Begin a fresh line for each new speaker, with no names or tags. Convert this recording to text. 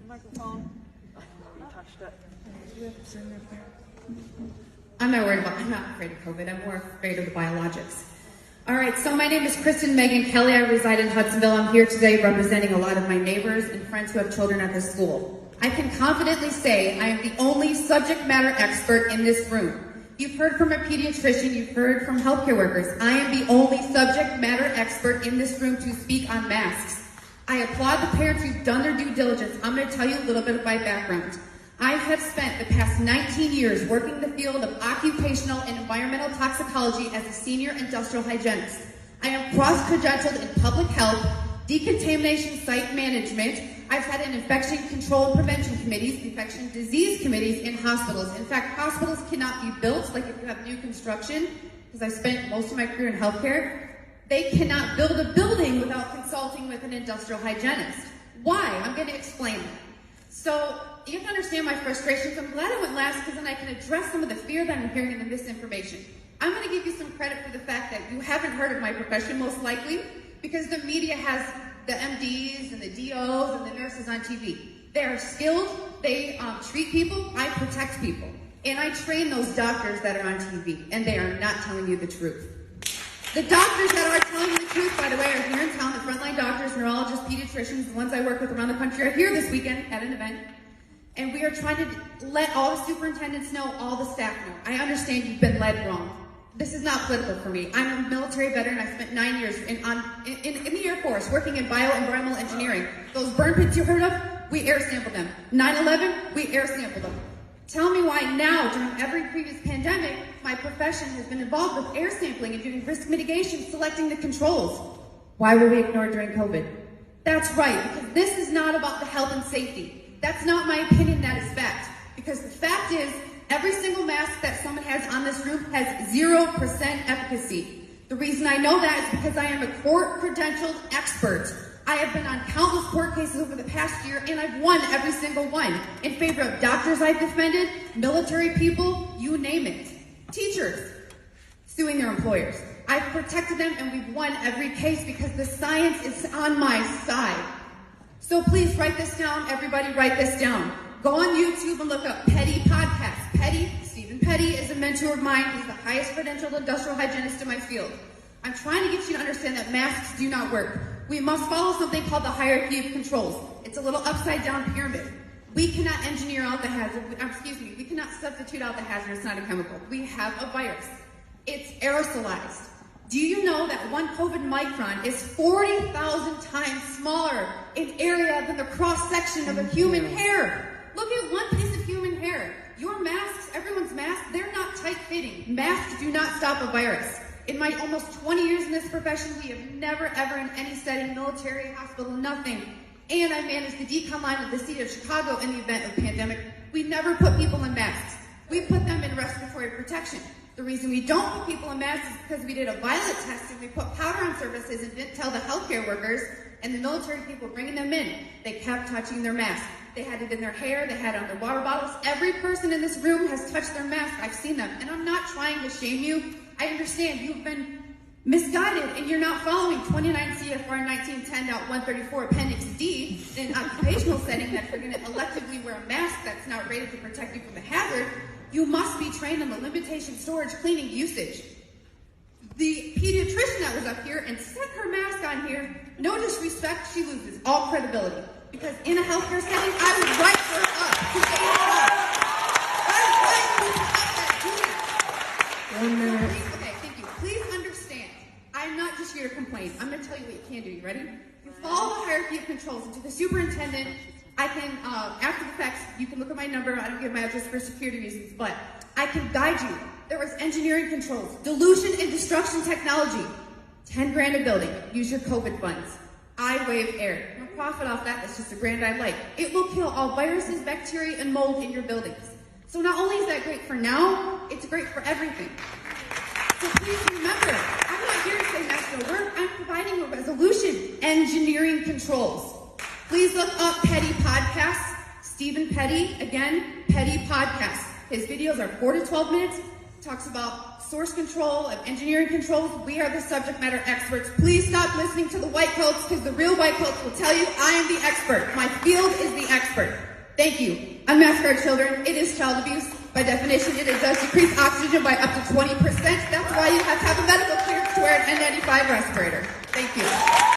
Microphone. You touched it.
I'm not afraid of COVID. I'm more afraid of the biologics. All right, so my name is Kristen Megan Kelly. I reside in Hudsonville. I'm here today representing a lot of my neighbors and friends who have children at this school. I can confidently say I am the only subject matter expert in this room. You've heard from a pediatrician, you've heard from healthcare workers. I am the only subject matter expert in this room to speak on masks. I applaud the parents who've done their due diligence. I'm going to tell you a little bit of my background. I have spent the past 19 years working in the field of occupational and environmental toxicology as a senior industrial hygienist. I am cross-credentialed in public health, decontamination site management. I've had an infection control and prevention committees, infection disease committees in hospitals. In fact, hospitals cannot be built, like if you have new construction, because I spent most of my career in healthcare, they cannot build a building without consulting with an industrial hygienist. Why? I'm going to explain that. So you have to understand my frustrations. I'm glad I went last because then I can address some of the fear that I'm hearing and the misinformation. I'm going to give you some credit for the fact that you haven't heard of my profession, most likely, because the media has the MDs and the DOs and the nurses on TV. They are skilled, they treat people, I protect people. And I train those doctors that are on TV, and they are not telling you the truth. The doctors that are telling you the truth, by the way, are here in town. The frontline doctors, neurologists, pediatricians, the ones I work with around the country are here this weekend at an event. And we are trying to let all the superintendents know, all the staff know. I understand you've been led wrong. This is not political for me. I'm a military veteran. I spent 9 years in the Air Force working in bioenvironmental engineering. Those burn pits you heard of, we air sampled them. 9/11, we air sampled them. Tell me why now, during every previous pandemic, my profession has been involved with air sampling and doing risk mitigation, selecting the controls. Why were we ignored during COVID? That's right, because this is not about the health and safety. That's not my opinion, that is fact. Because the fact is, every single mask that someone has on this room has 0% efficacy. The reason I know that is because I am a court-credentialed expert. I have been on countless court cases over the past year, and I've won every single one in favor of doctors I've defended, military people, you name it. Teachers suing their employers. I've protected them, and we've won every case because the science is on my side. So please write this down. Everybody write this down. Go on YouTube and look up Petty Podcast. Petty, Stephen Petty is a mentor of mine. He's the highest credentialed industrial hygienist in my field. I'm trying to get you to understand that masks do not work. We must follow something called the hierarchy of controls. It's a little upside down pyramid. We cannot engineer out the hazard, we cannot substitute out the hazard. It's not a chemical. We have a virus. It's aerosolized. Do you know that one COVID micron is 40,000 times smaller in area than the cross-section of a human hair? Look at one piece of human hair. Your masks, everyone's masks, they're not tight-fitting. Masks do not stop a virus. In my almost 20 years in this profession, we have never, ever in any setting, military, hospital, nothing. And I managed the decon line of the city of Chicago in the event of pandemic. We never put people in masks. We put them in respiratory protection. The reason we don't put people in masks is because we did a violet test and we put powder on surfaces and didn't tell the healthcare workers and the military people bringing them in. They kept touching their mask. They had it in their hair, they had it on their water bottles. Every person in this room has touched their mask. I've seen them. And I'm not trying to shame you. I understand you've been misguided and you're not following 29 CFR 1910.134 Appendix D in an occupational setting that you're going to electively wear a mask that's not rated to protect you from the hazard. You must be trained on the limitation, storage, cleaning, usage. The pediatrician that was up here and set her mask on here, no disrespect, she loses all credibility. Because in a healthcare setting, I would write her up to say it all. Okay, thank you. Please understand, I'm not just here to complain. I'm going to tell you what you can do. You ready? You follow the hierarchy of controls. And to the superintendent, I can, after the fact, you can look at my number. I don't give my address for security reasons, but I can guide you. There was engineering controls, dilution and destruction technology, 10 grand a building. Use your COVID funds. I waive air. No profit off that. That's just a grand I like. It will kill all viruses, bacteria, and mold in your buildings. So not only is that great for now, it's great for everything. So please remember, I'm not here to say masks don't work. I'm providing a resolution. Engineering controls. Please look up Petty Podcasts. Stephen Petty, again, Petty Podcasts. His videos are 4 to 12 minutes. Talks about source control and engineering controls. We are the subject matter experts. Please stop listening to the white coats because the real white coats will tell you I am the expert. My field is the expert. expert. Thank you. Unmask our children. It is child abuse. By definition, it does decrease oxygen by up to 20%. That's why you have to have a medical clearance to wear an N95 respirator. Thank you.